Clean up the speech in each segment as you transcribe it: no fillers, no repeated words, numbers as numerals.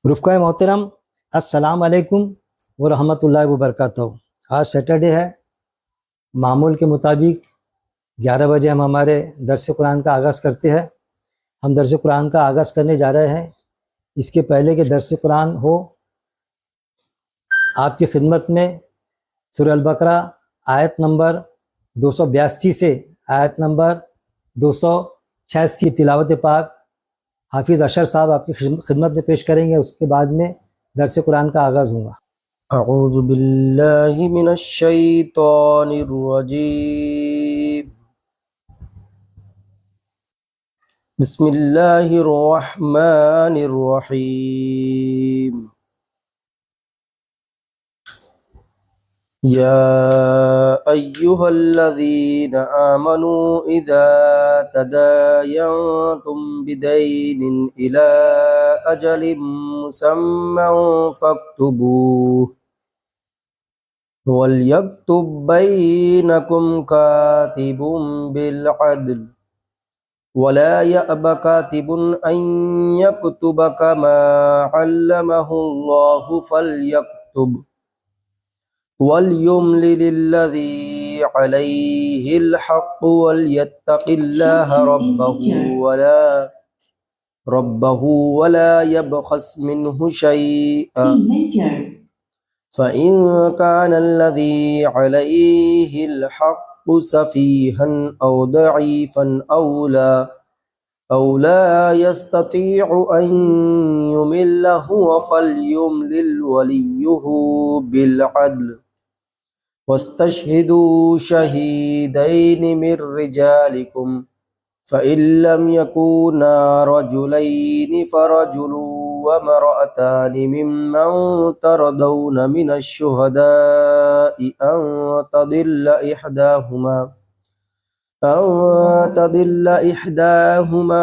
रुफ़क़ाए मोहतरम, अस्सलाम वालेकुम व रहमतुल्लाहि व बरकातहू। आज सैटरडे है। मामूल के मुताबिक 11 बजे हम हमारे दर्स कुरान का आगाज़ करते हैं। हम दर्स कुरान का आगाज़ करने जा रहे हैं। इसके पहले कि दर्स कुरान हो, आपकी खिदमत में सूरह अल बकरा आयत नंबर 282 से आयत नंबर 286 तिलावत पाक हाफिज़ अशर साहब आपकी खिदमत में पेश करेंगे। उसके बाद में दर्स कुरान का आगाज़ होगा। अऊज़ु बिल्लाहि मिनश शैतानिर रजीम। बिस्मिल्लाहिर रहमानिर रहीम। या अय्युहल्लज़ीना आमनू इज़ा तदायंतुम बिदैनिन इला अजलिम मुसम्मन फक्तुबूह वल्यक्तुब बैनकुम कातिबुम बिलअदल वला यअब कातिबुन अन यक्तुब कमा अल्लमहुल्लाहु फल्यक्तुब वल्युमलिलिल्लज़ी अलैहिल हक़्क़ु वल्यत्तक़िल्लाह रब्बहु वला यबख़स मिन्हु शैअन फ़इन कान अल्लज़ी अलैहिल हक़्क़ु सफ़ीहन औ दईफ़न औ ला यस्ततीअु अन युमिल्ला हुवा फ़ल्युमलिल वलियुहु बिलअदल वस्तशहिदू शहीदैनि मिर रिजालिकुम फ़इन लम यकूना रजुलैनि फ़रजुलुन वमरअतानि मिम्मन तरदौन मिनश शुहदाइ अन तदिल्ल इह्दाहुमा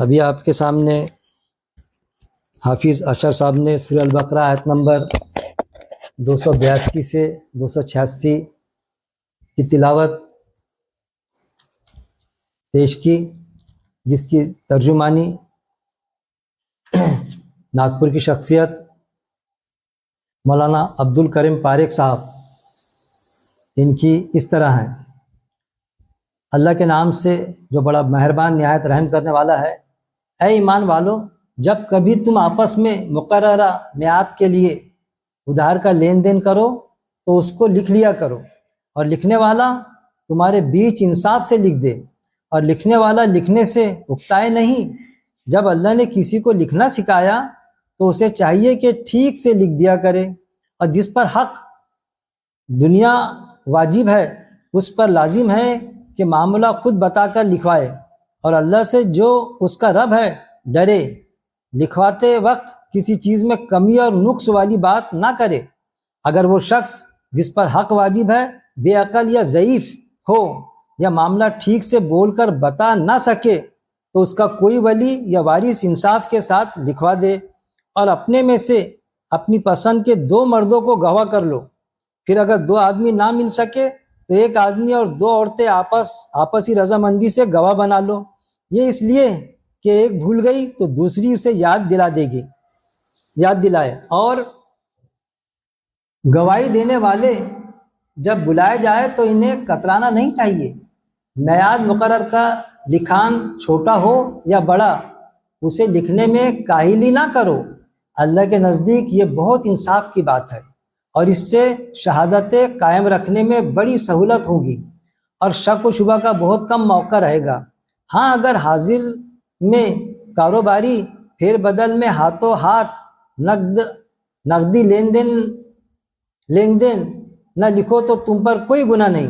अभी आपके सामने हाफिज़ अशर साहब ने सूरह अल-बकरा आयत नंबर 282 से 286 की तिलावत पेश की, जिसकी तर्जुमानी नागपुर की शख्सियत मौलाना अब्दुल करीम पारेख साहब, इनकी इस तरह है। अल्लाह के नाम से जो बड़ा मेहरबान निहायत रहम करने वाला है। ऐ ईमान वालों, जब कभी तुम आपस में मुकर्ररा मियाद के लिए उधार का लेन देन करो तो उसको लिख लिया करो, और लिखने वाला तुम्हारे बीच इंसाफ से लिख दे, और लिखने वाला लिखने से उकताए नहीं। जब अल्लाह ने किसी को लिखना सिखाया तो उसे चाहिए कि ठीक से लिख दिया करे, और जिस पर हक दुनिया वाजिब है उस पर लाजिम है कि मामला खुद बताकर लिखवाए, और अल्लाह से जो उसका रब है डरे। लिखवाते वक्त किसी चीज़ में कमी और नुक्स वाली बात ना करे। अगर वो शख्स जिस पर हक वाजिब है बेअकल या ज़ईफ़ हो, या मामला ठीक से बोलकर बता ना सके, तो उसका कोई वली या वारिस इंसाफ के साथ लिखवा दे, और अपने में से अपनी पसंद के 2 मर्दों को गवाह कर लो। फिर अगर 2 आदमी ना मिल सके तो 1 आदमी और 2 औरतें आपसी रजामंदी से गवाह बना लो। ये इसलिए कि एक भूल गई तो दूसरी उसे याद दिलाए। और गवाही देने वाले जब बुलाए जाए तो इन्हें कतराना नहीं चाहिए। मियाद मुकर्रर का लिखान छोटा हो या बड़ा, उसे लिखने में काहिली ना करो। अल्लाह के नज़दीक ये बहुत इंसाफ की बात है, और इससे शहादतें कायम रखने में बड़ी सहूलत होगी, और शक व शुबा का बहुत कम मौका रहेगा। हाँ, अगर हाजिर में कारोबारी फेर बदल में हाथों हाथ नकदी लेन देन न लिखो तो तुम पर कोई गुनाह नहीं,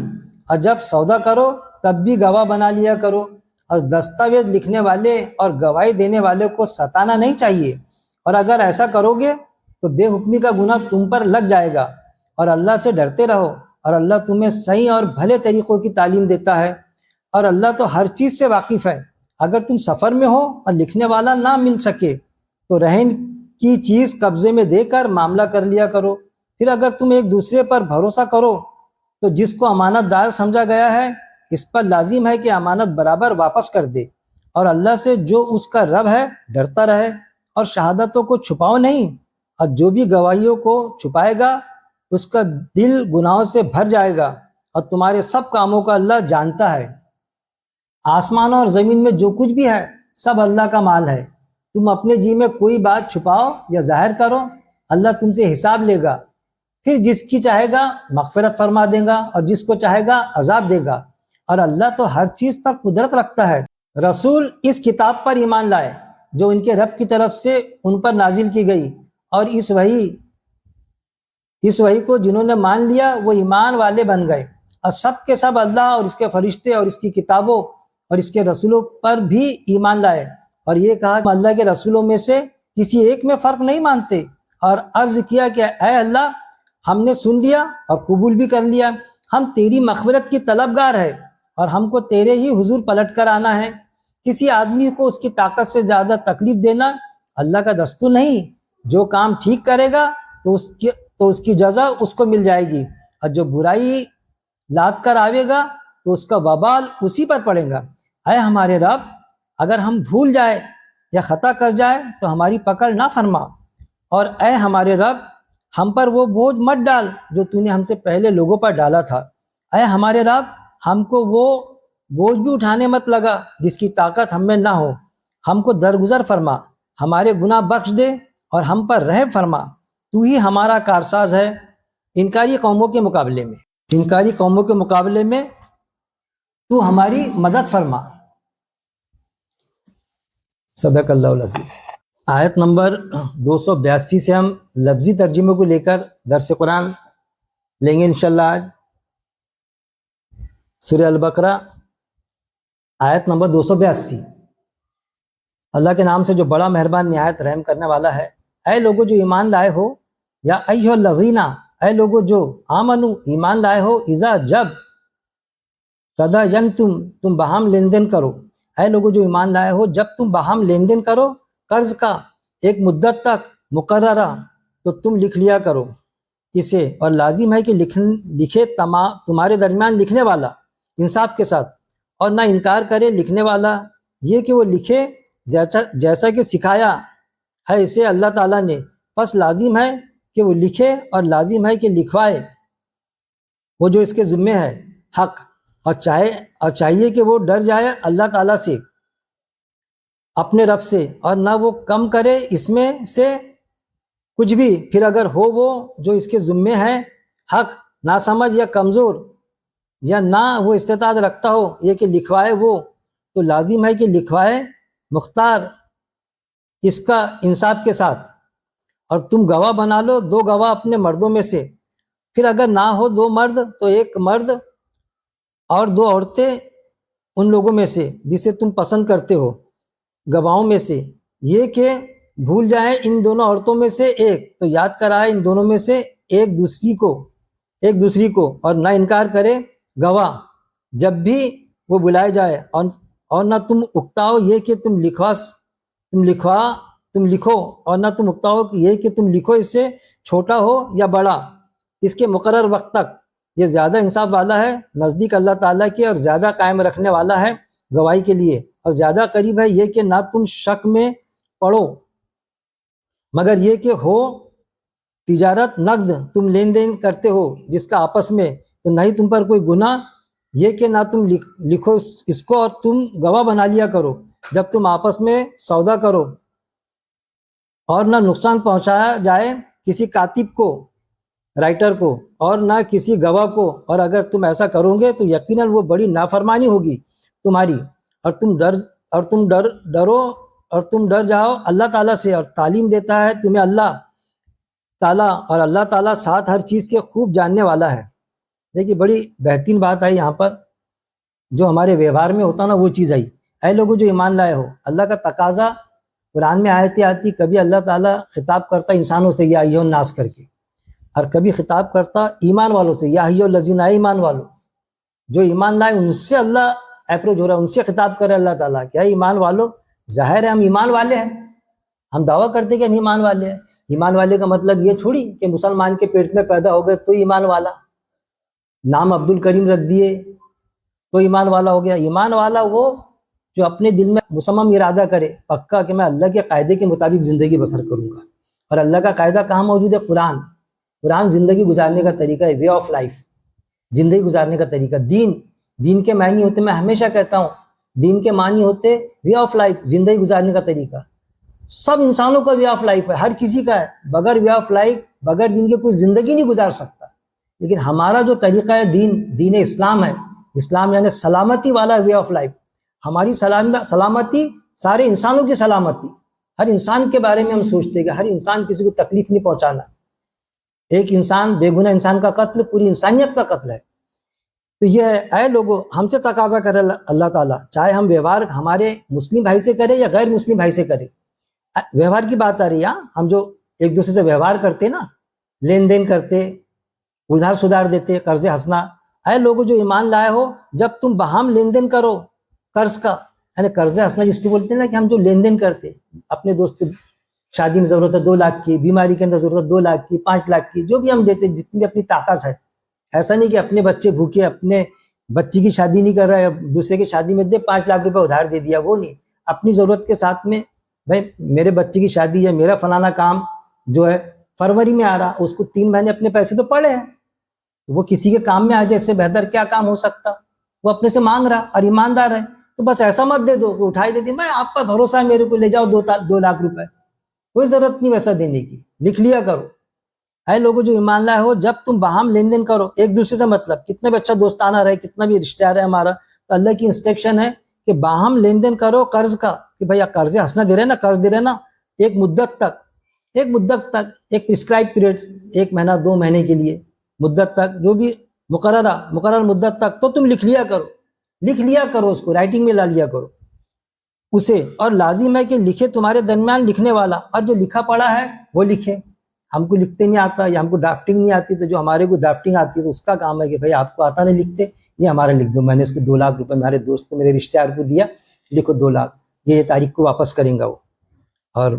और जब सौदा करो तब भी गवाह बना लिया करो। और दस्तावेज लिखने वाले और गवाही देने वाले को सताना नहीं चाहिए, और अगर ऐसा करोगे तो बेहुक्मी का गुनाह तुम पर लग जाएगा। और अल्लाह से डरते रहो, और अल्लाह तुम्हें सही और भले तरीक़ों की तालीम देता है, और अल्लाह तो हर चीज़ से वाकिफ़ है। अगर तुम सफ़र में हो और लिखने वाला ना मिल सके तो रहन की चीज़ कब्ज़े में देकर मामला कर लिया करो। फिर अगर तुम एक दूसरे पर भरोसा करो तो जिसको अमानतदार समझा गया है इस पर लाजिम है कि अमानत बराबर वापस कर दे, और अल्लाह से जो उसका रब है डरता रहे, और शहादतों को छुपाओ नहीं, और जो भी गवाहियों को छुपाएगा उसका दिल गुनाहों से भर जाएगा, और तुम्हारे सब कामों का अल्लाह जानता है। आसमान और ज़मीन में जो कुछ भी है सब अल्लाह का माल है। तुम अपने जी में कोई बात छुपाओ या जाहिर करो, अल्लाह तुमसे हिसाब लेगा। फिर जिसकी चाहेगा मग़फ़िरत फरमा देगा, और जिसको चाहेगा अजाब देगा, और अल्लाह तो हर चीज़ पर कुदरत रखता है। रसूल इस किताब पर ईमान लाए जो इनके रब की तरफ से उन पर नाजिल की गई, और इस वही को जिन्होंने मान लिया वो ईमान वाले बन गए। और सब के सब अल्लाह और इसके फरिश्ते और इसकी किताबों और इसके रसूलों पर भी ईमान लाए, और ये कहा कि अल्लाह के रसूलों में से किसी एक में फ़र्क नहीं मानते, और अर्ज़ किया कि ऐ अल्लाह, हमने सुन लिया और कबूल भी कर लिया। हम तेरी मग़फ़िरत की तलबगार है, और हमको तेरे ही हुजूर पलट कर आना है। किसी आदमी को उसकी ताकत से ज़्यादा तकलीफ देना अल्लाह का दस्तूर नहीं। जो काम ठीक करेगा तो उसकी जज़ा उसको मिल जाएगी, और जो बुराई लाद कर आवेगा तो उसका वबाल उसी पर पड़ेगा। ऐ हमारे रब, अगर हम भूल जाए या ख़ता कर जाए तो हमारी पकड़ ना फरमा, और ऐ हमारे रब, हम पर वो बोझ मत डाल जो तूने हमसे पहले लोगों पर डाला था। ऐ हमारे रब, हमको वो बोझ भी उठाने मत लगा जिसकी ताकत हम में ना हो। हमको दरगुजर फरमा, हमारे गुनाह बख्श दे, और हम पर रहम फरमा। तू ही हमारा कारसाज है इनकारी कौमों के मुकाबले में तू हमारी मदद फरमा। सदक़ल्लाहुल अज़ीम। आयत नंबर 282 से हम लफ्ज़ी तर्जुमे को लेकर दर्स कुरान लेंगे इंशाल्लाह। आज सूरह अल बकरा आयत नंबर 282। अल्लाह के नाम से जो बड़ा मेहरबान निहायत रहम करने वाला है। ऐ लोगो जो ईमान लाए हो, या अय्युहल्लज़ीना, ऐ लोगो जो आमनु ईमान लाए हो, इज़ा जब तदायनतुम तुम बाहम लेन देन करो। ऐ लोगो जो ईमान लाए हो, जब तुम बाहम लेन देन करो कर्ज का एक मुद्दत तक मुकर्ररा, तो तुम लिख लिया करो इसे। और लाजिम है कि लिखे तुम्हारे दरमियान लिखने वाला इंसाफ के साथ, और ना इनकार करे लिखने वाला ये कि वो लिखे जैसा कि सिखाया है इसे अल्लाह ताला ने। बस लाजिम है कि वो लिखे और लाजिम है कि लिखवाए वो जो इसके ज़िम्मे है हक, और चाहिए कि वो डर जाए अल्लाह ताला से, अपने रब से, और ना वो कम करे इसमें से कुछ भी। फिर अगर हो वो जो इसके ज़िम्मे है हक ना समझ या कमज़ोर, या ना वो इस्तेताद रखता हो ये कि लिखवाए वो, तो लाजिम है कि लिखवाए मुख्तार इसका इंसाफ के साथ। और तुम गवाह बना लो 2 गवाह अपने मर्दों में से। फिर अगर ना हो 2 मर्द तो 1 मर्द और 2 औरतें उन लोगों में से जिसे तुम पसंद करते हो गवाहों में से, ये कि भूल जाए इन दोनों औरतों में से एक, तो याद कराए इन दोनों में से एक दूसरी को, और ना इनकार करे गवाह जब भी वो बुलाए जाए। और ना तुम उकताओ ये कि तुम लिखो, और ना तुम उकताओ ये कि तुम लिखो इससे छोटा हो या बड़ा, इसके मुकर्रर वक्त तक। ये ज़्यादा इंसाफ वाला है नज़दीक अल्लाह ताला के, और ज़्यादा कायम रखने वाला है गवाही के लिए, और ज़्यादा करीब है ये कि ना तुम शक में पड़ो, मगर ये कि हो तिजारत नकद तुम लेन देन करते हो जिसका आपस में, तो नहीं तुम पर कोई गुनाह ये कि ना तुम लिखो इसको, और तुम गवाह बना लिया करो जब तुम आपस में सौदा करो, और ना नुकसान पहुंचाया जाए किसी कातिब को, राइटर को, और ना किसी गवाह को। और अगर तुम ऐसा करोगे तो यकीनन वो बड़ी नाफरमानी होगी तुम्हारी। और तुम डर जाओ अल्लाह ताला से, और तालीम देता है तुम्हें अल्लाह ताला, और अल्लाह ताला साथ हर चीज़ के खूब जानने वाला है। देखिए बड़ी बेहतरीन बात है यहाँ पर, जो हमारे व्यवहार में होता ना वो चीज़ आई। ऐ लोगों जो ईमान लाए हो, अल्लाह का तकाजा कुरान में आयतें आती, कभी अल्लाह ताला खिताब करता इंसानों से या अय्युहन नास करके, और कभी खिताब करता ईमान वालों से या अय्युहल्लज़ीना, ईमान वालों जो ईमान लाए उनसे अल्लाह अप्रोच हो रहा है, उनसे खिताब कर रहा है अल्लाह ताला। क्या ईमान वालों, जाहिर है हम ईमान वाले हैं, हम दावा करते कि हम ईमान वाले हैं। ईमान वाले का मतलब ये थोड़ी कि मुसलमान के पेट में पैदा हो गए तो ईमान वाला, नाम अब्दुल करीम रख दिए तो ईमान वाला हो गया। ईमान वाला वो जो अपने दिल में मुसम्मम इरादा करे पक्का कि मैं अल्लाह के कायदे के मुताबिक ज़िंदगी बसर करूँगा। और अल्लाह का कायदा कहाँ मौजूद है? कुरान ज़िंदगी गुजारने का तरीका है, वे ऑफ लाइफ, ज़िंदगी गुजारने का तरीका। दीन के मायने होते, मैं हमेशा कहता हूँ, दीन के मानी होते वे ऑफ लाइफ, ज़िंदगी गुजारने का तरीका। सब इंसानों का वे ऑफ लाइफ है, हर किसी का है। बगैर वे ऑफ लाइफ, बगैर दीन के कोई ज़िंदगी नहीं गुजार सकता। लेकिन हमारा जो तरीका है दीन इस्लाम है। इस्लाम यानी सलामती वाला वे ऑफ लाइफ। हमारी सलामती सारे इंसानों की सलामती, हर इंसान के बारे में हम सोचते हैं कि हर इंसान किसी को तकलीफ नहीं पहुंचाना। एक इंसान, बेगुनाह इंसान का कत्ल पूरी इंसानियत का कत्ल है। तो यह ऐ लोगों, हमसे तकाजा करे अल्लाह ताला, चाहे हम व्यवहार हमारे मुस्लिम भाई से करें या गैर मुस्लिम भाई से करें। व्यवहार की बात आ रही है, हम जो एक दूसरे से व्यवहार करते ना, लेन देन करते, उधार सुधार देते, कर्जे हंसना। ऐ लोगों जो ईमान लाए हो, जब तुम बाहम लेन देन करो कर्ज का, यानी कर्जे हंसना जिसको बोलते हैं ना, कि हम जो लेन देन करते, अपने दोस्त को शादी में जरूरत है 2 लाख की, बीमारी के अंदर जरूरत 2 लाख की, 5 लाख की, जो भी हम देते, जितनी भी अपनी ताकत है। ऐसा नहीं कि अपने बच्चे भूखे, अपने बच्ची की शादी नहीं कर रहा है, दूसरे की शादी में दे 5 लाख रुपए उधार दे दिया, वो नहीं। अपनी जरूरत के साथ में, भाई मेरे बच्चे की शादी है, मेरा फलाना काम जो है फरवरी में आ रहा, उसको 3 महीने अपने पैसे तो पड़े हैं, तो वो किसी के काम में आ जाए, इससे बेहतर क्या काम हो सकता। वो अपने से मांग रहा और ईमानदार है, तो बस ऐसा मत दे दो कि उठाई देती, मैं आप पर भरोसा है मेरे को, ले जाओ 2 लाख रुपए, कोई जरूरत नहीं वैसा देने की, लिख लिया करो। ऐ लोगों जो ईमान लाए हो, जब तुम बाहम लेन देन करो एक दूसरे से, मतलब कितना भी अच्छा दोस्ताना रहे, कितना भी रिश्तेदार है हमारा, तो अल्लाह की इंस्ट्रक्शन है कि बाहम लेन देन करो कर्ज का, कि भाई कर्ज हंसना दे रहे हैं ना, कर्ज दे रहे हैं ना, एक मुद्दत तक एक प्रिस्क्राइब पीरियड, 1 महीना 2 महीने के लिए मुद्दत तक, जो भी मुकर्रर मुद्दत तक, तो तुम लिख लिया करो उसको, राइटिंग में ला लिया करो उसे। और लाजिम है कि लिखे तुम्हारे दरमियान लिखने वाला, और जो लिखा पढ़ा है वो लिखे। हमको लिखते नहीं आता या हमको ड्राफ्टिंग नहीं आती, तो जो हमारे को ड्राफ्टिंग आती है तो उसका काम है कि भाई आपको आता नहीं लिखते, ये हमारा लिख दो। मैंने इसको 2 लाख रुपए मेरे दोस्त को, मेरे रिश्तेदार को दिया, लिखो 2 लाख, ये तारीख को वापस करेंगे वो। और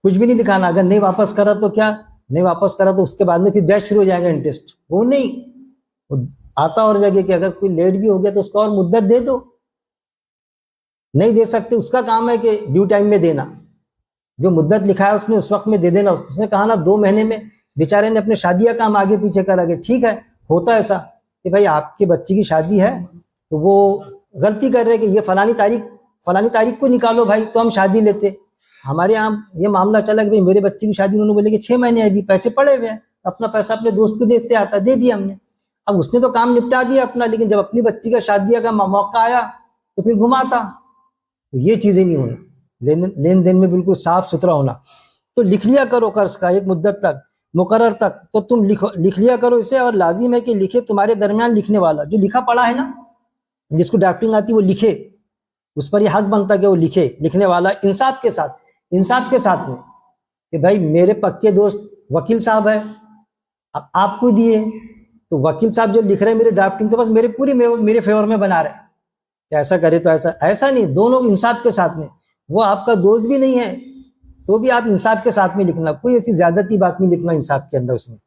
कुछ भी नहीं लिखाना, अगर नहीं वापस करा तो क्या, नहीं वापस करा तो उसके बाद में फिर ब्याज शुरू हो जाएगा, इंटरेस्ट। वो नहीं, वो आता और जगह कि अगर कोई लेट भी हो गया तो उसको और मुद्दत दे दो, नहीं दे सकते उसका काम है कि ड्यू टाइम में देना, जो मुद्दत लिखा है उसमें उस वक्त में दे देना। उसने कहा ना 2 महीने में, बेचारे ने अपने शादी का काम आगे पीछे करा के, ठीक है होता है ऐसा कि भाई आपके बच्चे की शादी है तो वो गलती कर रहे हैं कि ये फलानी तारीख को निकालो भाई, तो हम शादी लेते। हमारे यहाँ ये मामला चला कि भाई मेरे बच्चे की शादी, उन्होंने बोले कि 6 महीने अभी पैसे पड़े हुए हैं, अपना पैसा अपने दोस्त को देते आता, दे दिया हमने। अब उसने तो काम निपटा दिया अपना, लेकिन जब अपनी बच्ची का शादी का मौका आया तो फिर घुमाता। तो ये चीजें नहीं होना, लेन देन में बिल्कुल साफ सुथरा होना। तो लिख लिया करो कर्ज का एक मुद्दत तक, मुकर्रर तक, तो तुम लिख लिया करो इसे। और लाजिम है कि लिखे तुम्हारे दरमियान लिखने वाला, जो लिखा पढ़ा है ना, जिसको ड्राफ्टिंग आती है वो लिखे, उस पर ये हक बनता है कि वो लिखने वाला इंसाफ के साथ में कि भाई मेरे पक्के दोस्त वकील साहब है, अब आपको दिए तो वकील साहब जो लिख रहे हैं मेरे ड्राफ्टिंग, तो बस मेरे फेवर में बना रहे हैं, ऐसा करे तो ऐसा नहीं, दोनों इंसाफ के साथ में। वो आपका दोस्त भी नहीं है तो भी आप इंसाफ के साथ में लिखना, कोई ऐसी ज्यादती बात नहीं लिखना इंसाफ के अंदर। उसमें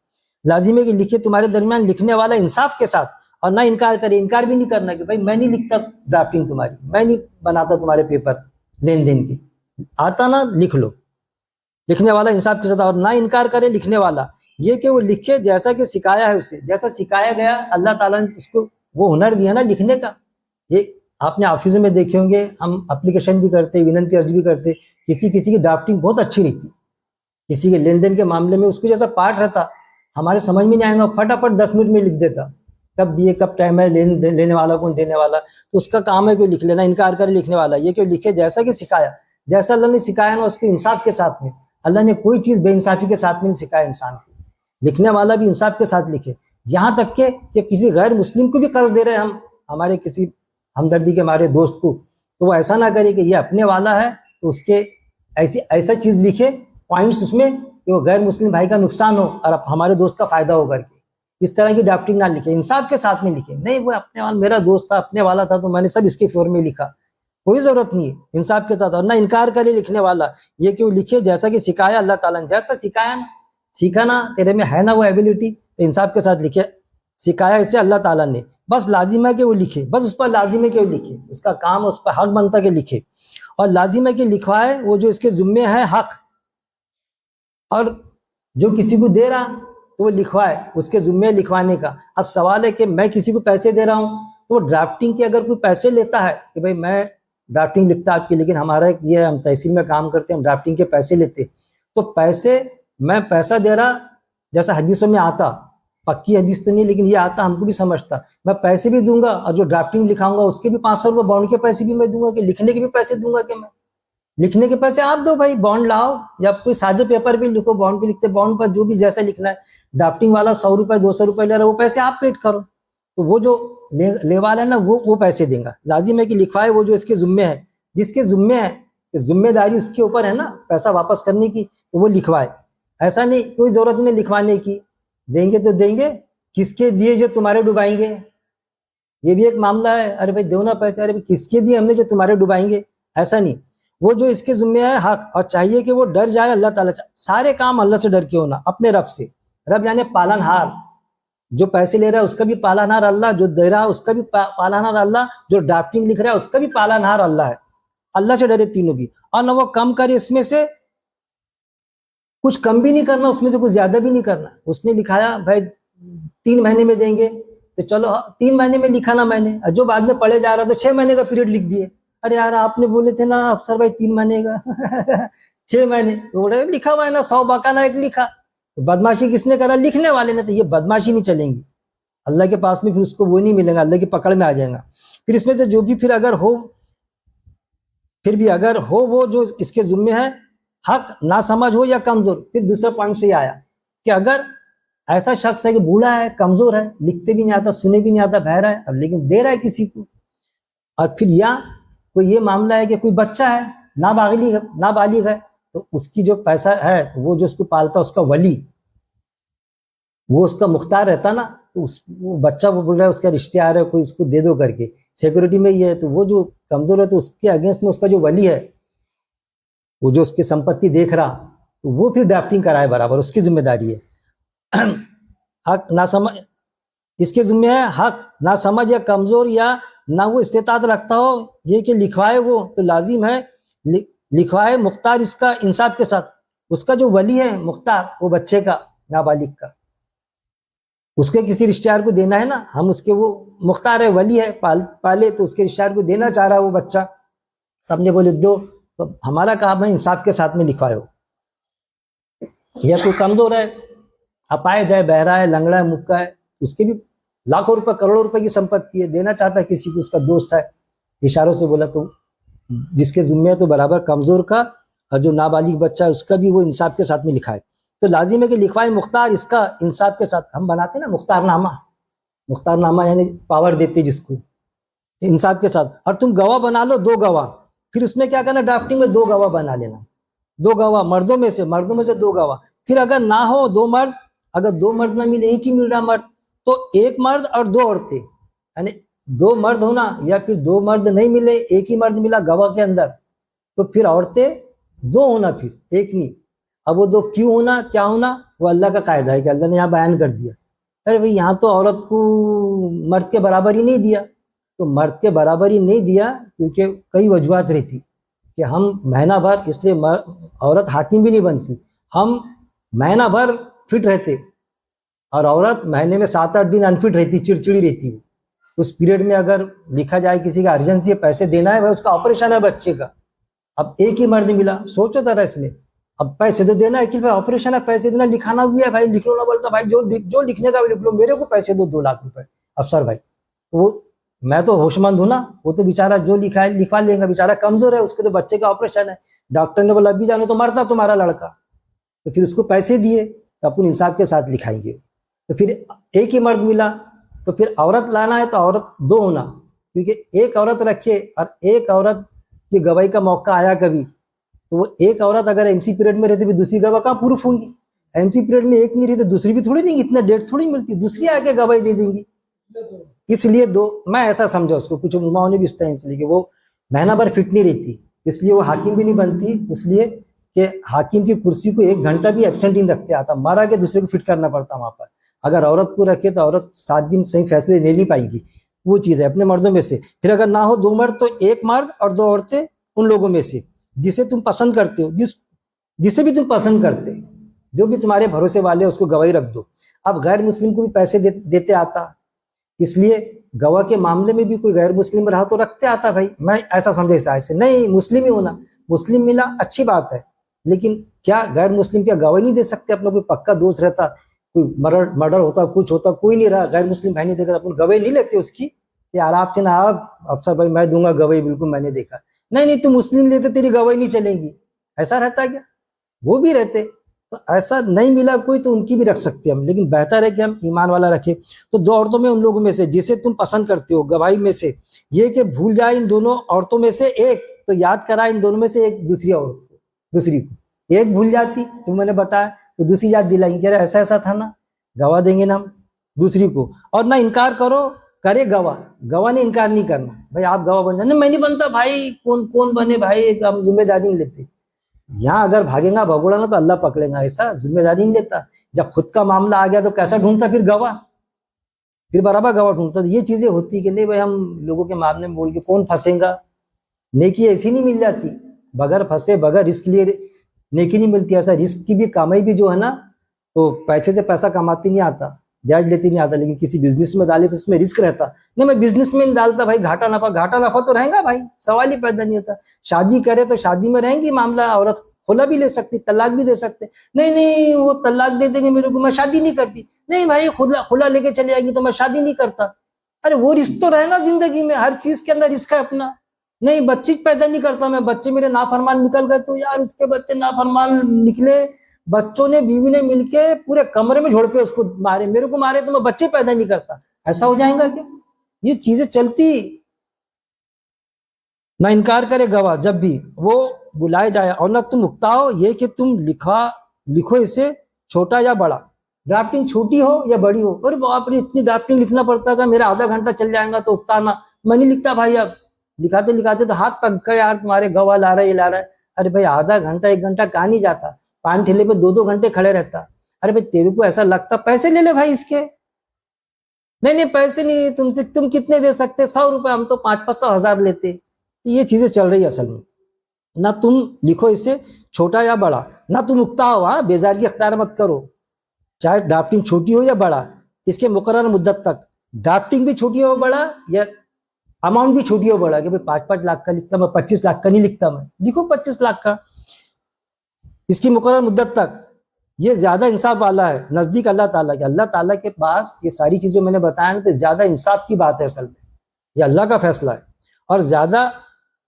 लाजिम है कि लिखे तुम्हारे दरमियान लिखने वाला इंसाफ के साथ, और ना इनकार करे, इनकार भी नहीं करना कि भाई मैं नहीं लिखता ड्राफ्टिंग तुम्हारी, मैं नहीं बनाता तुम्हारे पेपर लेन देन की, आता ना लिख लो, लिखने वाला इंसाफ के साथ। और ना इनकार करे लिखने वाला, ये कि वो लिखे जैसा कि सिखाया है उसे, जैसा सिखाया गया, अल्लाह ताला ने उसको वो हुनर दिया ना लिखने का। ये आपने ऑफिस में देखे होंगे, हम एप्लीकेशन भी करते, विनंती अर्जी भी करते, किसी की ड्राफ्टिंग बहुत अच्छी रहती, किसी के लेन देन के मामले में उसको जैसा पार्ट रहता, हमारे समझ में नहीं आएगा, फटाफट 10 मिनट में लिख देता, कब दिए, कब टाइम है, लेने वाला कौन, देने वाला। तो उसका काम है कि लिख लेना, इनकार करे लिखने वाला, ये क्यों लिखे जैसा कि सिखाया, जैसा अल्लाह ने सिखाया ना उसको इंसाफ के साथ में। अल्लाह ने कोई चीज बेइंसाफी के साथ में नहीं सिखाया इंसान को, लिखने वाला भी इंसाफ के साथ लिखे। यहाँ तक के कि किसी गैर मुस्लिम को भी कर्ज दे रहे हैं हम, हमारे किसी हमदर्दी के हमारे दोस्त को, तो वो ऐसा ना करे कि ये अपने वाला है तो उसके ऐसा चीज लिखे पॉइंट्स उसमें कि वो गैर मुस्लिम भाई का नुकसान हो और हमारे दोस्त का फायदा हो करके, इस तरह की ड्राफ्टिंग ना लिखे, इंसाफ के साथ में लिखे। नहीं वो अपने वाला, मेरा दोस्त था, अपने वाला था, तो मैंने सब इसके फेवर में लिखा, कोई जरूरत नहीं है, इंसाफ के साथ। और ना इनकार करे लिखने वाला, ये क्यों लिखे जैसा कि सिखाया अल्लाह ताला ने, जैसा सिखाया ना, सीखा ना तेरे में है ना वो एबिलिटी, तो इंसाफ के साथ लिखे, सिखाया इसे अल्लाह ताला ने, बस लाजिम है कि वो लिखे, बस उस पर लाजिम है कि वो लिखे, उसका काम उस पर हक बनता है कि लिखे। और लाजिम है कि लिखवाए वो जो इसके जिम्मे है हक, और जो किसी को दे रहा तो वो लिखवाए, उसके जिम्मे लिखवाने का। अब सवाल है कि मैं किसी को पैसे दे रहा हूँ, तो ड्राफ्टिंग के अगर कोई पैसे लेता है कि भाई मैं ड्राफ्टिंग लिखता आपकी, लेकिन हमारा ये हम तहसील में काम करते हैं, हम ड्राफ्टिंग के पैसे लेते, तो पैसे मैं पैसा दे रहा, जैसा हदीसों में आता, पक्की हदीस तो नहीं लेकिन ये आता, हमको भी समझता, मैं पैसे भी दूंगा और जो ड्राफ्टिंग लिखाऊंगा उसके भी 500 रुपये, बॉन्ड के पैसे भी मैं दूंगा, कि लिखने के भी पैसे दूंगा, कि मैं लिखने के पैसे आप दो भाई, बॉन्ड लाओ या कोई सादे पेपर भी लिखो, बॉन्ड पे लिखते, बॉन्ड पर जो भी जैसा लिखना है, ड्राफ्टिंग वाला 100 रुपये 200 रुपये ले रहा है, वो पैसे आप पेड करो, तो वो जो ले वाला है ना वो पैसे देगा। लाजिम है कि लिखवाए वो जो इसके जिम्मे है, जिसके जिम्मे है, जिम्मेदारी उसके ऊपर है ना पैसा वापस करने की, तो वो लिखवाए। ऐसा नहीं, कोई जरूरत नहीं लिखवाने की, देंगे तो देंगे, किसके दिए जो तुम्हारे डुबाएंगे, ये भी एक मामला है। अरे भाई दो ना पैसे, अरे भाई किसके दिए हमने जो तुम्हारे डुबाएंगे, ऐसा नहीं, वो जो इसके जिम्मे है हक, और चाहिए कि वो डर जाए अल्लाह ताला से, सारे काम अल्लाह से डर के होना, अपने रब से। रब यानी पालनहार, जो पैसे ले रहा है उसका भी पालनहार अल्लाह, जो दे रहा है उसका भी पालनहार अल्लाह, जो ड्राफ्टिंग लिख रहा है उसका भी पालनहार अल्लाह है। अल्लाह से डरे तीनों भी, और ना वो कम करे, इसमें से कुछ कम भी नहीं करना, उसमें से कुछ ज्यादा भी नहीं करना। उसने लिखाया भाई 3 महीने में देंगे, तो चलो 3 महीने में लिखा ना मैंने, जो बाद में पढ़े जा रहा तो 6 महीने का पीरियड लिख दिए। अरे यार आपने बोले थे ना अफसर भाई 3 महीने का 6 महीने लिखा हुआ है ना, 100 बकाना एक लिखा, तो बदमाशी किसने करा, लिखने वाले ने। तो ये बदमाशी नहीं चलेंगी, अल्लाह के पास में फिर उसको वो नहीं मिलेगा, अल्लाह की पकड़ में आ जाएगा। फिर इसमें से जो भी फिर अगर हो, 1 महीने में लिखा ना मैंने, जो बाद में पढ़े जा रहा तो 6 महीने का पीरियड लिख दिए। अरे यार आपने बोले थे ना अफसर भाई 3 महीने का 6 महीने, तो बदमाशी किसने करा, लिखने वाले ने। तो ये बदमाशी नहीं चलेंगी, अल्लाह के पास में फिर उसको वो नहीं मिलेगा, अल्लाह की फिर भी अगर हो वो जो इसके जिम्मे है, हक ना समझ हो या कमजोर, फिर दूसरा पॉइंट से आया कि अगर ऐसा शख्स है कि बूढ़ा है, कमजोर है, लिखते भी नहीं आता, सुने भी नहीं आता, बहरा है, अब लेकिन दे रहा है किसी को, और फिर या कोई ये मामला है कि कोई बच्चा है, नाबालिग है, तो उसकी जो पैसा है, तो वो जो उसको पालता है उसका वली, वो उसका मुख्तार रहता ना, तो वो बच्चा वो बोल रहा है उसका रिश्तेदार है, कोई उसको दे दो करके, सिक्योरिटी में ये है, तो वो जो कमजोर है तो उसके अगेंस्ट में उसका जो वली है, वो जो उसकी संपत्ति देख रहा, तो वो फिर ड्राफ्टिंग कराए बराबर, उसकी जिम्मेदारी है। हक ना समझ, इसके जिम्मे है हक ना समझ या कमजोर या ना वो इस्तेताअत रखता हो ये कि लिखवाए वो, तो लाजिम है लिखवाए मुख्तार इसका इंसाफ के साथ, उसका जो वली है मुख्तार, वो बच्चे का, नाबालिग का, उसके किसी रिश्तेदार को देना है ना, हम उसके वो मुख्तार है, वली है, पाले, तो उसके रिश्तेदार को देना चाह रहा है वो बच्चा, सबने बोले दो, तो हमारा काम है इंसाफ के साथ में लिखवाओ। या कोई कमजोर है, अपाए जाए, बहरा है, लंगड़ा है, मुक्का है, उसके भी लाखों रुपए करोड़ों रुपए की संपत्ति है, देना चाहता है किसी को, उसका दोस्त है, इशारों से बोला, तो जिसके जिम्मे है तो बराबर कमजोर का, और जो नाबालिग बच्चा है उसका भी वो इंसाफ के साथ में लिखाए, तो लाजिम है कि लिखवाए मुख्तार इसका इंसाफ के साथ। हम बनाते ना मुख्तारनामा यानी पावर देते जिसको, इंसाफ के साथ, और तुम गवाह बना लो, 2 गवाह, फिर उसमें क्या करना, ड्राफ्टिंग में 2 गवाह बना लेना, 2 गवाह मर्दों में से 2 गवाह, फिर अगर ना हो 2 मर्द, अगर 2 मर्द ना मिले, एक ही मिल रहा मर्द, तो 1 मर्द और 2 औरतें, यानी 2 मर्द होना, या फिर 2 मर्द नहीं मिले, एक ही मर्द मिला गवाह के अंदर, तो फिर औरतें 2 होना, फिर एक नहीं। अब वो 2 क्यों होना, क्या होना, वो अल्लाह का कायदा है कि अल्लाह ने यहाँ बयान कर दिया, अरे भाई यहाँ तो औरत को मर्द के बराबर ही नहीं दिया, तो मर्द के बराबर ही नहीं दिया क्योंकि कई वजूहत रहती कि हम महीना भर, इसलिए औरत हाकिम भी नहीं बनती, हम महीना भर फिट रहते और औरत महीने में 7-8 दिन अनफिट रहती, चिड़चिड़ी रहती। उस पीरियड में अगर लिखा जाए किसी का अर्जेंसी है, पैसे देना है, भाई उसका ऑपरेशन है बच्चे का, अब एक ही मर्द मिला, सोचो जरा इसमें, अब पैसे तो देना है कि भाई ऑपरेशन है, पैसे देना, लिखाना भी है भाई, लिख लो ना, बोलता भाई जो लिखने का भी लिख लो, मेरे को पैसे दो 2 लाख रुपए अफसर भाई, वो मैं तो होशमंद हूं ना, वो तो बेचारा जो लिखा है लिखवा लेगा, बेचारा कमजोर है, उसके तो बच्चे का ऑपरेशन है, डॉक्टर ने बोला अभी जानो तो मरता तुम्हारा लड़का, तो फिर उसको पैसे दिए, तो अपन इंसाफ के साथ लिखाएंगे। तो फिर एक ही मर्द मिला, तो फिर औरत लाना है तो औरत 2 होना, क्योंकि एक औरत रखे और एक औरत की गवाही का मौका आया कभी, तो वो एक औरत अगर एमसी पीरियड में रहती, दूसरी गवाह कहाँ प्रूफ होंगी, एमसी पीरियड में एक नहीं रहती, दूसरी भी थोड़ी देंगी, इतना डेट थोड़ी मिलती, दूसरी आके गवाही दे देंगी, इसलिए 2, मैं ऐसा समझा उसको, कुछ उलमाओं ने भी इस तरह, इसलिए कि वो महीना भर फिट नहीं रहती, इसलिए वो हाकिम भी नहीं बनती, इसलिए कि हाकिम की कुर्सी को 1 घंटा भी एब्सेंट नहीं रखते आता, मारा के दूसरे को फिट करना पड़ता वहां पर, अगर औरत को रखे तो औरत 7 दिन सही फैसले ले नहीं पाएगी, वो चीज है अपने मर्दों में से। फिर अगर ना हो 2 मर्द तो 1 मर्द और 2 औरतें उन लोगों में से जिसे तुम पसंद करते हो, जिसे भी तुम पसंद करते, जो भी तुम्हारे भरोसे वाले उसको गवाही रख दो। अब गैर मुस्लिम को भी पैसे देते आता, इसलिए गवाह के मामले में भी कोई गैर मुस्लिम रहा तो रखते आता भाई, मैं ऐसा समझे ऐसे नहीं, मुस्लिम ही होना, मुस्लिम मिला अच्छी बात है, लेकिन क्या गैर मुस्लिम क्या गवाही नहीं दे सकते, अपना कोई पक्का दोस्त रहता, कोई मर्डर होता, कुछ होता, कोई नहीं रहा, गैर मुस्लिम भाई नहीं देखा, अपन गवाही नहीं लेते उसकी, यार आप थे ना, आप अफसर भाई मैं दूंगा गवाही, बिल्कुल मैंने देखा, नहीं तुम मुस्लिम लेते तेरी गवाही नहीं चलेगी, ऐसा रहता क्या, वो भी रहते, तो ऐसा नहीं मिला कोई तो उनकी भी रख सकते हम, लेकिन बेहतर है कि हम ईमान वाला रखें। तो 2 औरतों में उन लोगों में से जिसे तुम पसंद करते हो, गवाही में से ये कि भूल जाए इन दोनों औरतों में से एक, तो याद करा इन दोनों में से एक दूसरी को एक भूल जाती तो मैंने बताया, तो दूसरी याद दिलाई कि ऐसा था ना, गवाह देंगे ना हम दूसरी को, और ना इनकार करे गवाह ने इनकार नहीं करना, भाई आप गवाह बन जाए, मैं नहीं बनता भाई, कौन बने भाई, हम जिम्मेदारी नहीं लेते, यहाँ अगर भागेगा भगोड़ा ना तो अल्लाह पकड़ेगा, ऐसा जिम्मेदारी नहीं लेता, जब खुद का मामला आ गया तो कैसा ढूंढता फिर गवाह, फिर बराबर गवाह ढूंढता, तो ये चीजें होती कि नहीं भाई हम लोगों के मामले में बोल के कौन फंसेगा, नेकी ऐसी नहीं मिल जाती, बगैर फंसे बगैर रिस्क लिए नेकी नहीं मिलती, ऐसा रिस्क की भी कमाई भी जो है ना, तो पैसे से पैसा कमाती नहीं आता, ब्याज लेती नहीं आता, लेकिन किसी बिजनेस में डाले तो उसमें रिस्क रहता, नहीं मैं बिजनेस में नहीं डालता भाई, घाटा नफा तो रहेगा भाई, सवाल ही पैदा नहीं होता, शादी करे तो शादी में रहेंगी मामला, औरत खुला भी ले सकती, तलाक भी दे सकते, नहीं वो तलाक दे देंगे मेरे को, मैं शादी नहीं करती, नहीं भाई खुला लेके चले आएगी तो मैं शादी नहीं करता, अरे वो रिस्क तो रहेगा जिंदगी में, हर चीज के अंदर रिस्क है अपना, नहीं, बच्चे पैदा नहीं करता मैं, बच्चे मेरे नाफरमान निकल गए तो यार उसके बच्चे नाफरमान निकले, बच्चों ने बीवी ने मिलके पूरे कमरे में झोड़ पे उसको मारे, मेरे को मारे तो मैं बच्चे पैदा नहीं करता, ऐसा हो जाएगा क्या? ये चीजें चलती। ना इनकार करे गवाह जब भी वो बुलाए जाए, और ना तुम उकताओ ये कि तुम लिखो इसे छोटा या बड़ा, ड्राफ्टिंग छोटी हो या बड़ी हो। अरे बाप रे, इतनी ड्राफ्टिंग लिखना पड़ता है, मेरा आधा घंटा चल जाएगा तो उकताना। मैं नहीं लिखता भाई, अब लिखाते लिखाते तो हाथ तक गए यार, तुम्हारे गवाह ला रहा है, ये ला रहा है। अरे भाई आधा घंटा 1 घंटा कहाँ नहीं जाता, पान ठेले पे 2-2 घंटे खड़े रहता। अरे भाई तेरे को ऐसा लगता, पैसे ले ले भाई इसके। नहीं नहीं पैसे नहीं, तुमसे तुम कितने दे सकते, 100 रुपए, हम तो 500-500 हजार लेते। ये चीजें चल रही है असल में। ना तुम लिखो इससे छोटा या बड़ा, ना तुम उकताओ, हाँ बेजारगी अख्तियार मत करो, चाहे ड्राफ्टिंग छोटी हो या बड़ा, इसके मुकर्रर मुद्दत तक। ड्राफ्टिंग भी छोटी हो बड़ा या अमाउंट भी छोटी हो बड़ा, कि भाई 5-5 लाख का लिखता मैं, 25 लाख का नहीं लिखता मैं, लिखो 25 लाख का, इसकी मुकर्रर मुद्दत तक। ये ज्यादा इंसाफ वाला है नजदीक अल्लाह ताला के। अल्लाह ताला के पास ये सारी चीजें मैंने बताया ना, तो ज्यादा इंसाफ की बात है असल में, ये अल्लाह का फैसला है। और ज्यादा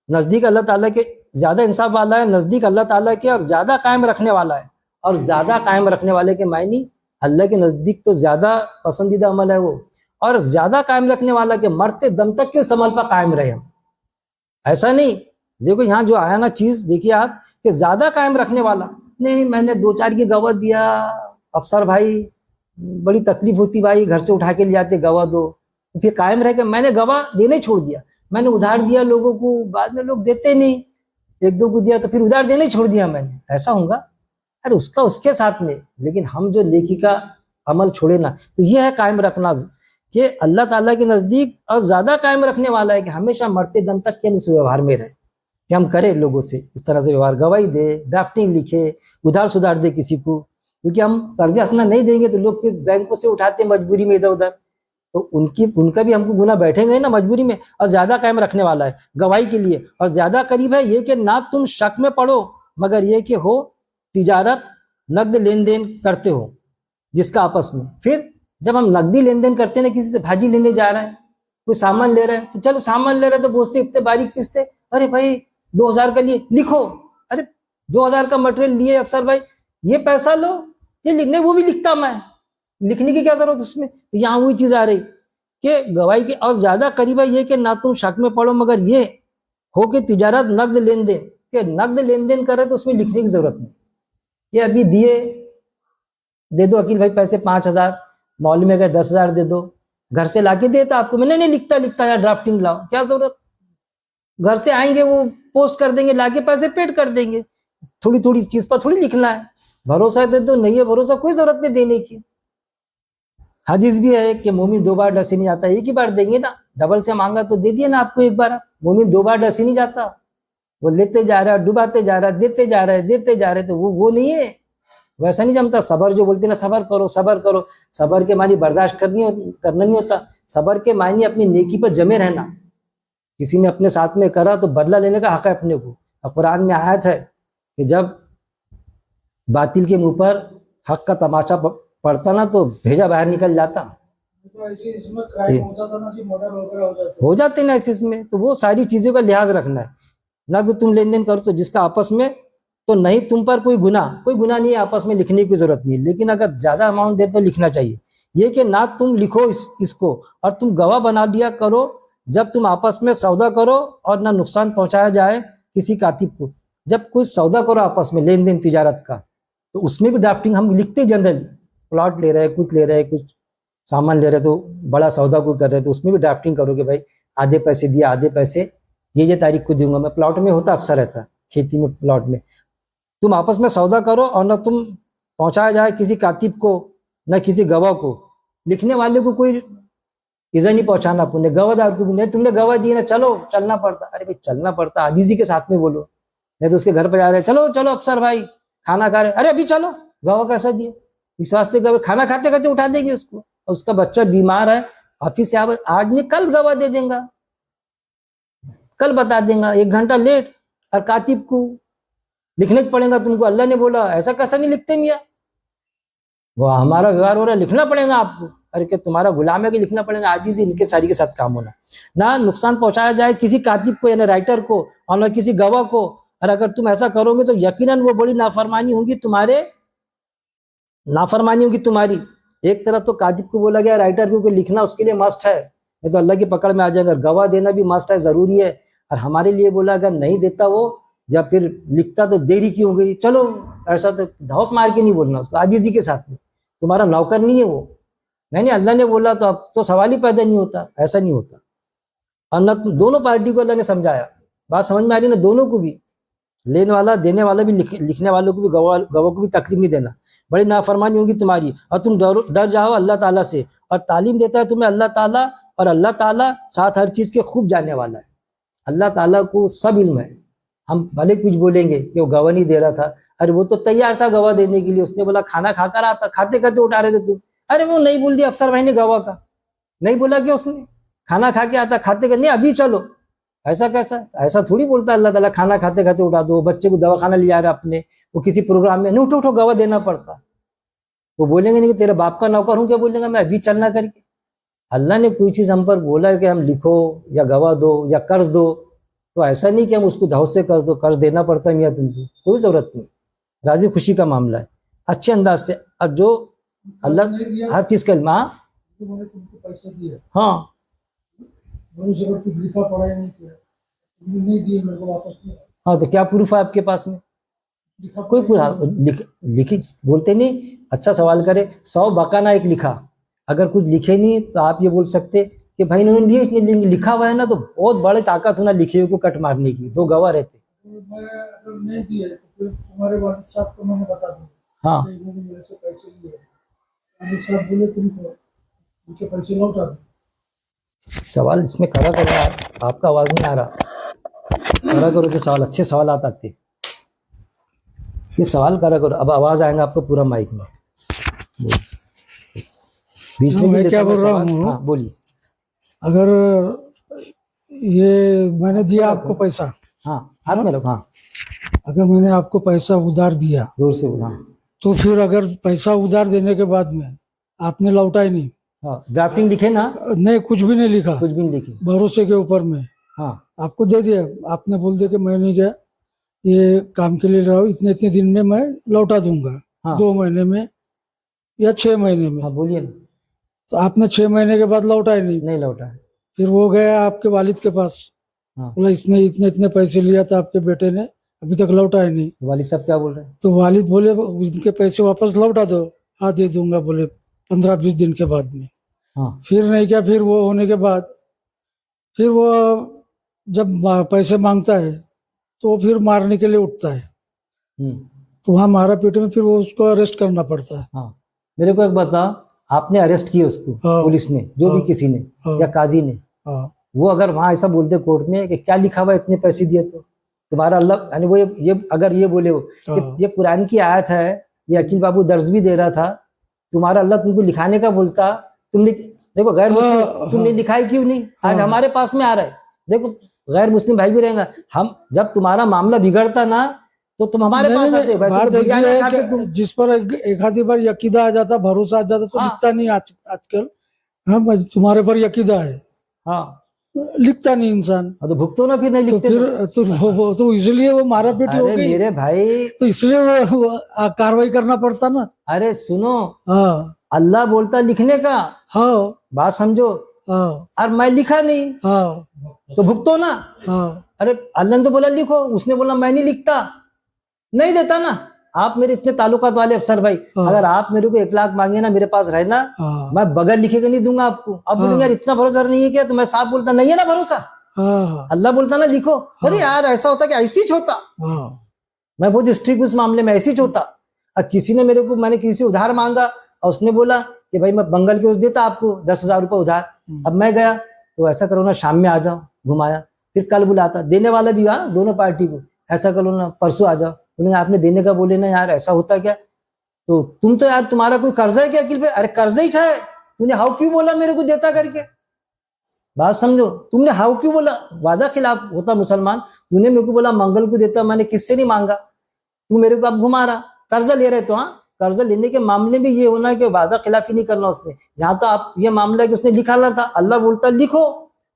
नजदीक अल्लाह ताला के, ज्यादा इंसाफ वाला है नजदीक अल्लाह ताला के, और ज्यादा कायम रखने वाला है। और ज्यादा कायम रखने वाले के मायने अल्लाह के नजदीक तो ज्यादा पसंदीदा अमल है वो। और ज्यादा कायम रखने वाला के मरते दम तक के उस अमल पर कायम रहे हम, ऐसा नहीं। देखो यहाँ जो आया ना चीज, देखिए आप, कि ज्यादा कायम रखने वाला नहीं, मैंने 2-4 की गवाह दिया, अफसर भाई बड़ी तकलीफ होती भाई, घर से उठा के ले जाते गवाह दो, तो फिर कायम रह के मैंने गवाह देने छोड़ दिया, मैंने उधार दिया लोगों को, बाद में लोग देते नहीं, 1-2 को दिया तो फिर उधार देने छोड़ दिया मैंने, ऐसा होगा? अरे उसका उसके साथ में, लेकिन हम जो नेकी का अमल छोड़े ना, तो यह है कायम रखना, कि अल्लाह ताला के नजदीक और ज्यादा कायम रखने वाला है कि हमेशा मरते दम तक के हम इस व्यवहार में रहे, कि हम करें लोगों से इस तरह से व्यवहार, गवाही दे, ड्राफ्टिंग लिखे, उधार सुधार दे किसी को, क्योंकि हम कर्ज हंसना नहीं देंगे तो लोग फिर बैंकों से उठाते मजबूरी में इधर उधर, तो उनका भी हमको गुना बैठेंगे ना मजबूरी में। और ज्यादा कायम रखने वाला है गवाही के लिए, और ज्यादा करीब है ये कि ना तुम शक में पड़ो, मगर ये कि हो तिजारत, नकद लेन देन करते हो जिसका आपस में। फिर जब हम नकदी लेन देन करते हैं ना, किसी से भाजी लेने जा रहे हैं, कोई सामान ले रहे हैं, तो चलो सामान ले रहे हैं तो बोझ से इतने बारीक पिसते, अरे भाई 2000 का लिए लिखो, अरे 2000 का मटेरियल लिए अफसर भाई, ये पैसा लो, ये लिखने, वो भी लिखता मैं, लिखने की क्या जरूरत उसमें। यहाँ वही चीज आ रही कि गवाही के, और ज्यादा करीब है ये कि ना तुम शक में पड़ो, मगर ये हो कि तिजारत नकद लेन देन, के नकद लेन देन कर रहे तो उसमें लिखने की जरूरत नहीं। ये अभी दिए, दे दो अकील भाई पैसे 5000, मौलवी में गए 10,000 दे दो, घर से लाके देता आपको, मैं नहीं लिखता यार ड्राफ्टिंग लाओ, क्या जरूरत, घर से आएंगे वो पोस्ट कर देंगे, लाके पैसे पेड कर देंगे, थोड़ी थोड़ी चीज पर थोड़ी लिखना है, भरोसा दे दो, नहीं है भरोसा कोई जरूरत नहीं देने की। हदीस भी है कि मोमिन 2 बार डर से नहीं जाता, एक ही बार देंगे ना, डबल से मांगा तो दे दिया ना आपको एक बार, मोमिन 2 बार डर से नहीं जाता, वो लेते जा रहा है, डुबाते जा रहा है, देते जा रहे, तो वो नहीं है, वैसा नहीं जमता। सबर जो बोलते ना, सबर करो, सबर के मानी बर्दाश्त करना नहीं होता, सबर के मायने अपनी नेकी पर जमे रहना। किसी ने अपने साथ में करा तो बदला लेने का हक है अपने को। कुरान में आयत है कि जब बातिल के मुंह पर हक का तमाशा पड़ता ना, तो भेजा बाहर निकल जाता, हो जाते ना इसमें। तो वो सारी चीजों का लिहाज रखना है, ना कि तुम लेन देन करो तो जिसका आपस में, तो नहीं तुम पर कोई गुना नहीं है, आपस में लिखने की जरूरत नहीं है, लेकिन अगर ज्यादा अमाउंट दे तो लिखना चाहिए। ये कि ना तुम लिखो इसको, और तुम गवाह बना दिया करो जब तुम आपस में सौदा करो, और ना नुकसान पहुंचाया जाए किसी कातिब को। जब कोई सौदा करो आपस में, लेन देन तिजारत का, तो उसमें भी ड्राफ्टिंग हम लिखते जनरली, प्लॉट ले रहे हैं, कुछ सामान ले रहे, तो बड़ा सौदा कोई कर रहे, तो उसमें भी ड्राफ्टिंग करो कि भाई आधे पैसे दिया, आधे पैसे ये तारीख को दूंगा मैं। प्लॉट में होता अक्सर ऐसा, खेती में प्लॉट में तुम आपस में सौदा करो, और ना तुम पहुंचाया जाए किसी कातिब को, ना किसी गवाह को, लिखने वाले को कोई इज़ा नहीं पहुंचाना, अपने गवाहदार को भी नहीं। तुमने गवाह दी ना, चलो चलना पड़ता, अरे भाई चलना पड़ता, आजीजी के साथ में बोलो, नहीं तो उसके घर पर जा रहे, चलो अफसर भाई खाना खा रहे, अरे अभी चलो, गवाह कैसा दिए, इस वास्ते गवाह खाना खाते खाते उठा देंगे उसको, और उसका बच्चा बीमार है, ऑफिस से आज नहीं कल गवाह दे देंगे, कल बता देंगे, 1 घंटा लेट, और कातिब को लिखने पड़ेगा तुमको, अल्लाह ने बोला, ऐसा कैसा नहीं लिखते मियाँ, वो हमारा व्यवहार हो रहा है, लिखना पड़ेगा आपको। अरे कि तुम्हारा गुलाम है कि लिखना पड़ेगा, आजीज़ी इनके सारी के साथ काम होना, ना नुकसान पहुंचाया जाए किसी कातिब को यानी राइटर को और ना किसी गवाह को। और अगर तुम ऐसा करोगे तो यकीनन वो बड़ी नाफरमानी होगी तुम्हारी। एक तरफ तो कातिब को बोला गया, राइटर को लिखना उसके लिए मस्ट है, नहीं तो अल्लाह की पकड़ में आ जाएगा। गवाह देना भी मस्ट है, जरूरी है। और हमारे लिए बोला अगर नहीं देता वो या फिर लिखता तो देरी क्यों हो गई, चलो ऐसा तो धौस मार के नहीं बोलना उसको, आजीजी के साथ में। तुम्हारा नौकर नहीं है वो, नहीं अल्लाह ने बोला तो अब तो सवाल ही पैदा नहीं होता, ऐसा नहीं होता। और न दोनों पार्टी को अल्लाह ने समझाया, बात समझ में आ रही ना, दोनों को भी, लेने वाला देने वाला भी, लिखने वालों को भी, गवाह को भी तकलीफ नहीं देना। बड़ी नाफरमानी होगी तुम्हारी, और तुम डर जाओ अल्लाह ताला से। और तालीम देता है तुम्हें अल्लाह ताला, और अल्लाह ताला साथ हर चीज़ के खूब जानने वाला है। अल्लाह ताला को सब इल्म है। हम भले कुछ बोलेंगे कि वो गवाह नहीं दे रहा था, अरे वो तो तैयार था गवाह देने के लिए। उसने बोला खाना खाकर आता, खाते खाते उठा रहे थे तुम, अरे वो नहीं बोल दिया अफसर भाई ने गवाह का, नहीं बोला क्या उसने, खाना खा के आता, खाते खाते नहीं अभी चलो, ऐसा कैसा, ऐसा थोड़ी बोलता अल्लाह ताला खाना खाते खाते उठा दो। बच्चे को दवाखाना ले जा रहा अपने, वो किसी प्रोग्राम में, नहीं उठो उठो गवाह देना पड़ता। वो बोलेंगे नहीं कि तेरे बाप का नौकर हूं, क्या बोलेंगे मैं अभी चलना करके। अल्लाह ने कोई चीज़ हम पर बोला है कि हम लिखो या गवाह दो या कर्ज दो, तो ऐसा नहीं कि हम उसको धौस से कर्ज दो, कर्ज देना पड़ता है मियाँ तुमको, कोई ज़रूरत नहीं, राजी खुशी का मामला है, अच्छे अंदाज से। और जो अल्लाह हर चीज़ का माँ, पैसा दिया, हाँ कुछ लिखा पढ़ा नहीं किया, नहीं दिए मेरे को वापस नहीं। हाँ, तो क्या प्रूफ है आपके पास में, कोई प्रूफ लिखी बोलते नहीं। अच्छा सवाल करे, 100 बकाना एक लिखा, अगर कुछ लिखे नहीं तो आप ये बोल सकते कि भाई इन्होंने लिए, इसने लिखा हुआ है ना, तो बहुत बड़ी ताकत होना लिखे हुए को कट मारने की, 2 गवाह रहते। मैं अगर नहीं दिए तो फिर तुम्हारे वालिद साहब को मैंने बता दिया, हाँ इन्होंने मेरे से पैसे लिए, वालिद साहब बोले तुमको उनके पैसे लौटा दो। सवाल इसमें खड़ा करो, आपका आवाज नहीं आ रहा, खड़ा करो तो सवाल, अच्छे सवाल आते, ये सवाल करा करो। अब आवाज आएगा आपको पूरा माइक में, बीच में मैं क्या बोल रहा हूँ, हाँ बोलिए। अगर ये मैंने दिया आपको पैसा, हाँ हाथ में रखो, हाँ अगर मैंने आपको पैसा उधार दिया, दूर से बोला, तो फिर अगर पैसा उधार देने के बाद में आपने लौटा ही नहीं, हाँ ड्राफ्टिंग लिखे ना, नहीं कुछ भी नहीं लिखा, कुछ भी नहीं लिखे, भरोसे के ऊपर में हाँ आपको दे दिया, आपने बोल दिया कि मैं नहीं गया, ये काम के लिए रहा हूँ, इतने इतने दिन में मैं लौटा दूंगा, हाँ 2 महीने में या 6 महीने में, हाँ बोलिए ना, तो आपने 6 महीने के बाद लौटा ही नहीं, नहीं लौटा है, फिर वो गया आपके वालिद के पास, हाँ बोला इसने इतने इतने पैसे लिया था आपके बेटे ने, अभी तक लौटा ही नहीं। वालिद साहब क्या बोल रहे हैं, तो वालिद बोले इनके पैसे वापस लौटा दो, हाँ दे दूंगा, बोले 15-20 दिन के बाद में। हाँ फिर नहीं क्या, फिर वो होने के बाद फिर वो जब पैसे मांगता है तो वो फिर मारने के लिए उठता है, तो वहाँ मारा पीटे में फिर वो उसको अरेस्ट करना पड़ता है। हाँ मेरे को एक बताओ, आपने अरेस्ट किया उसको, हाँ, पुलिस ने, जो भी किसी ने, हाँ, या काजी ने, हाँ, वो अगर वहां ऐसा बोलते कोर्ट में कि क्या लिखा हुआ है इतने पैसे दिए, तो तुम्हारा अल्लाह यानी वो ये अगर ये बोले हो हाँ, कि ये कुरान की आयत है, ये अकील बाबू दर्ज भी दे रहा था, तुम्हारा अल्लाह तुमको लिखाने का बोलता, तुमने देखो गैर मुस्लिम, हाँ, तुमने लिखा है क्यों नहीं, आज हमारे पास में आ रहा है। देखो गैर मुस्लिम भाई भी रहेगा, हम जब तुम्हारा मामला बिगड़ता ना तो तुम हमारे नहीं, पास नहीं, आते, वैसे बात तो ऐसी बिरयानी है खाते कि तुम। जिस पर एक आधी बार यकीदा आ जाता, भरोसा आ जाता, तो हाँ। लिखता नहीं आजकल। हाँ बस तुम्हारे पर यकीदा है, हाँ लिखता नहीं इंसान, तो भुगतो ना, फिर नहीं तो लिखते फिर तो इसलिए वो मारा पीटी हो अरे गई, मेरे भाई, तो इसलिए वो कार्रवाई करना पड़ता ना। अरे सुनो, हाँ अल्लाह बोलता लिखने का, हाँ बात समझो, हाँ और मैं लिखा नहीं हाँ तो भुगतो ना। हाँ अरे अल्लाह ने तो बोला लिखो, उसने बोला मैं नहीं लिखता, नहीं देता ना। आप मेरे इतने ताल्लुकात वाले अफसर भाई, हाँ। अगर आप मेरे को 1 लाख मांगे ना मेरे पास रहना, हाँ मैं बगैर लिखे के नहीं दूंगा आपको। अब बोलेंगे यार इतना भरोसा नहीं है क्या, तो मैं साफ बोलता नहीं है ना भरोसा, हाँ अल्लाह बोलता ना लिखो। अरे यार ऐसा होता कि ऐसी होता, हाँ मैं बहुत स्ट्रिक्ट उस मामले में, ऐसी होता। अब किसी ने मेरे को, मैंने किसी से उधार मांगा और उसने बोला कि भाई मैं बंगल के उस देता आपको 10,000 रुपये उधार, अब मैं गया तो ऐसा करो ना शाम में आ जाओ, घुमाया, फिर कल बुलाता, देने वाला भी हाँ दोनों पार्टी को, ऐसा करो ना परसों आ जाओ, बोलेंगे आपने देने का बोले ना यार, ऐसा होता क्या, तो तुम तो यार तुम्हारा कोई कर्जा है क्या अकील पे, अरे कर्जा ही है, तूने हाउ क्यों बोला मेरे को देता करके, बात समझो, तुमने हाउ क्यों बोला, वादा खिलाफ होता मुसलमान, तूने मेरे को बोला मंगल को देता, मैंने किससे नहीं मांगा, तू मेरे को अब घुमा रहा, कर्जा ले रहे तो हाँ, कर्ज लेने के मामले में ये होना है कि वादा खिलाफी नहीं करना उसने। यहाँ तो आप ये मामला है कि उसने लिखा था, अल्लाह बोलता लिखो,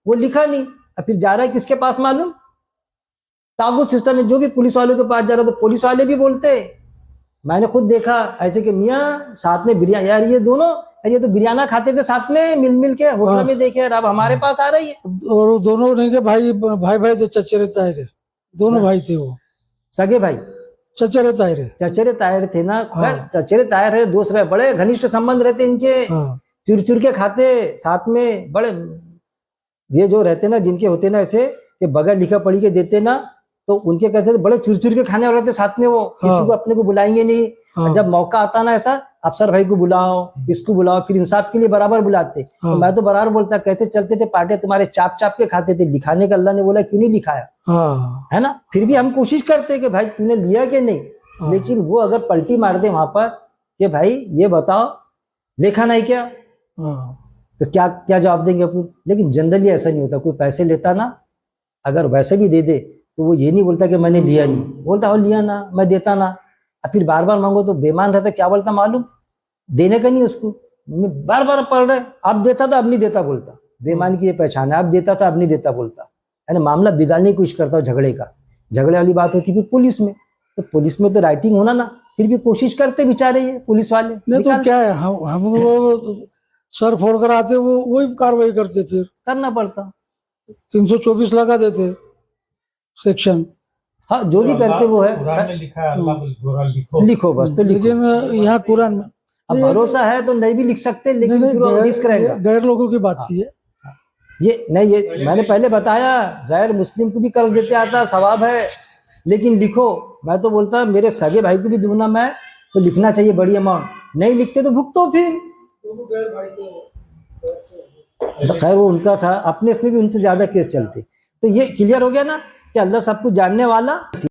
वो लिखा नहीं, अब फिर जा रहा है किसके पास मालूम? तागुत सिस्टम में जो भी पुलिस वालों के पास जा रहा है तो पुलिस वाले भी बोलते, मैंने खुद देखा ऐसे कि मियाँ साथ में बिरयानी, यार ये दोनों, ये तो बिरयाना खाते थे साथ में मिल के होटल में, देखे यार अब हमारे पास आ रही है। और वो दोनों नहीं के भाई थे, चचेरे तायरे, दोनों भाई थे वो, सगे भाई, चचेरे तायरे। चचेरे तायर थे ना, चचेरे तायर है, दोस्त रहे, बड़े घनिष्ठ संबंध रहते इनके, चुर चुर के खाते साथ में, बड़े ये जो रहते ना जिनके होते ना ऐसे कि बगैर लिखा पढ़ी के देते ना, तो उनके कैसे बड़े चुर चुर के खाने वाले थे साथ में, वो किसी को अपने को बुलाएंगे नहीं। जब मौका आता ना ऐसा, अफसर भाई को बुलाओ, इसको बुलाओ, फिर इंसाफ के लिए बराबर बुलाते। तो मैं तो बराबर बोलता, कैसे चलते थे पार्टी तुम्हारे, चाप चाप के खाते थे, लिखाने का अल्लाह ने बोला क्यों नहीं लिखाया, है ना? फिर भी हम कोशिश करते कि भाई तूने लिया कि नहीं, लेकिन वो अगर पलटी मार दे वहां पर कि भाई ये बताओ लिखा नहीं क्या, तो क्या क्या जवाब देंगे अपन? लेकिन जनरली ऐसा नहीं होता। कोई पैसे लेता ना, अगर वैसे भी दे दे तो वो ये नहीं बोलता कि मैंने लिया नहीं, बोलता हो लिया ना, मैं देता ना। अब फिर बार बार मांगो तो बेमान रहता, क्या बोलता मालूम? देने का नहीं उसको, बार बार पढ़ रहे, अब देता था अब नहीं देता बोलता। बेमान की ये पहचान है, अब देता था अब नहीं देता बोलता, यानी मामला बिगाड़ने की कोशिश करता हो झगड़े का। झगड़े वाली बात होती फिर पुलिस में, तो पुलिस में तो राइटिंग होना ना, फिर भी कोशिश करते बेचारे ये पुलिस वाले। नहीं तो क्या है, हम वो सर फोड़ कर आते, वो वही कार्रवाई करते, फिर करना पड़ता, 324 लगा देते सेक्शन। हाँ जो भी करते वो है, लिखा है अल्लाह लिखो, लिखो बस तो लिखो। लेकिन यहाँ कुरान में अब भरोसा है तो नहीं भी लिख सकते, लेकिन फिर वो रिस्क रहेगा। गैर लोगों की बात थी ये नहीं, ये मैंने पहले बताया, गैर मुस्लिम को भी कर्ज देते आता, सवाब है, लेकिन लिखो। मैं तो बोलता मेरे सगे भाई को भी दूंगा मैं, तो लिखना चाहिए बड़ी अमाउंट, नहीं लिखते तो भुगतो फिर। तो खैर वो उनका था, अपने इसमें भी उनसे ज्यादा केस चलते। तो ये क्लियर हो गया ना कि अल्लाह सब कुछ जानने वाला।